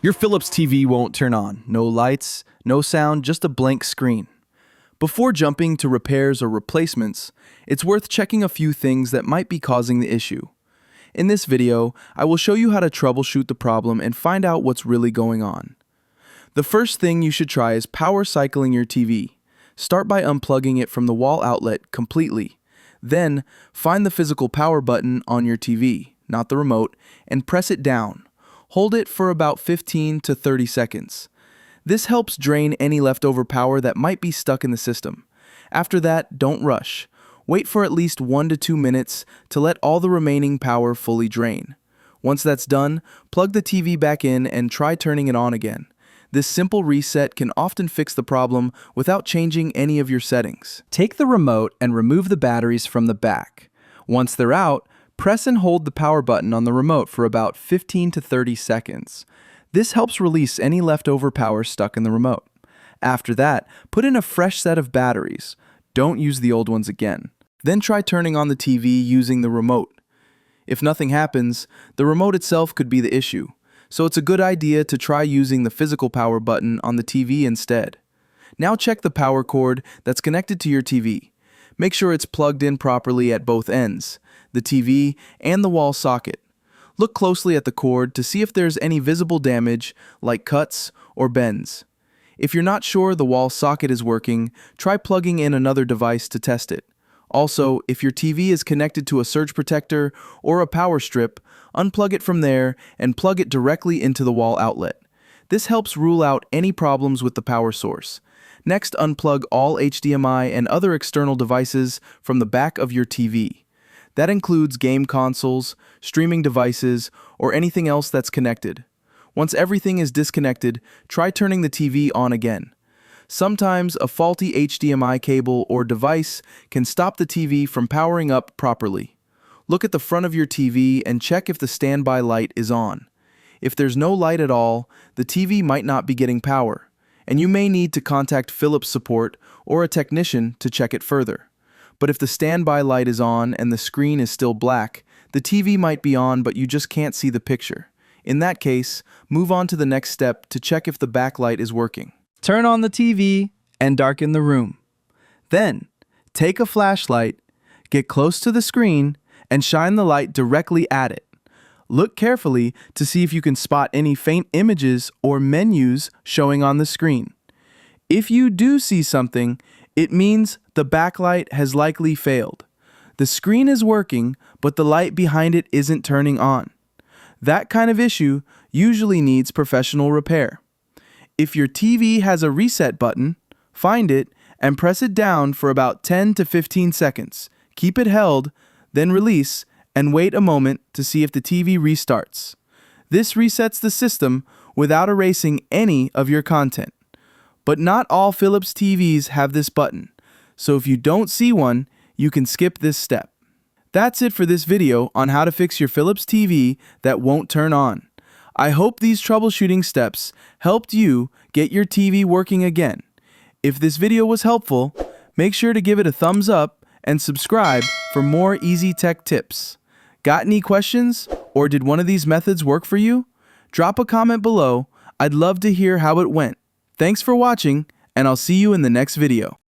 Your Philips TV won't turn on. No lights, no sound, just a blank screen. Before jumping to repairs or replacements, it's worth checking a few things that might be causing the issue. In this video, I will show you how to troubleshoot the problem and find out what's really going on. The first thing you should try is power cycling your TV. Start by unplugging it from the wall outlet completely. Then, find the physical power button on your TV, not the remote, and press it down. Hold it for about 15 to 30 seconds. This helps drain any leftover power that might be stuck in the system. After that, don't rush. Wait for at least 1 to 2 minutes to let all the remaining power fully drain. Once that's done, plug the TV back in and try turning it on again. This simple reset can often fix the problem without changing any of your settings. Take the remote and remove the batteries from the back. Once they're out, press and hold the power button on the remote for about 15 to 30 seconds. This helps release any leftover power stuck in the remote. After that, put in a fresh set of batteries. Don't use the old ones again. Then try turning on the TV using the remote. If nothing happens, the remote itself could be the issue, so it's a good idea to try using the physical power button on the TV instead. Now check the power cord that's connected to your TV. Make sure it's plugged in properly at both ends, the TV and the wall socket. Look closely at the cord to see if there's any visible damage like cuts or bends. If you're not sure the wall socket is working, try plugging in another device to test it. Also, if your TV is connected to a surge protector or a power strip, unplug it from there and plug it directly into the wall outlet. This helps rule out any problems with the power source. Next, unplug all HDMI and other external devices from the back of your TV. That includes game consoles, streaming devices, or anything else that's connected. Once everything is disconnected, try turning the TV on again. Sometimes a faulty HDMI cable or device can stop the TV from powering up properly. Look at the front of your TV and check if the standby light is on. If there's no light at all, the TV might not be getting power, and you may need to contact Philips support or a technician to check it further. But if the standby light is on and the screen is still black, the TV might be on but you just can't see the picture. In that case, move on to the next step to check if the backlight is working. Turn on the TV and darken the room. Then, take a flashlight, get close to the screen, and shine the light directly at it. Look carefully to see if you can spot any faint images or menus showing on the screen. If you do see something, it means the backlight has likely failed. The screen is working, but the light behind it isn't turning on. That kind of issue usually needs professional repair. If your TV has a reset button, find it and press it down for about 10 to 15 seconds. Keep it held, then release, and wait a moment to see if the TV restarts. This resets the system without erasing any of your content. But not all Philips TVs have this button, so if you don't see one, you can skip this step. That's it for this video on how to fix your Philips TV that won't turn on. I hope these troubleshooting steps helped you get your TV working again. If this video was helpful, make sure to give it a thumbs up and subscribe for more easy tech tips. Got any questions, or did one of these methods work for you? Drop a comment below. I'd love to hear how it went. Thanks for watching, and I'll see you in the next video.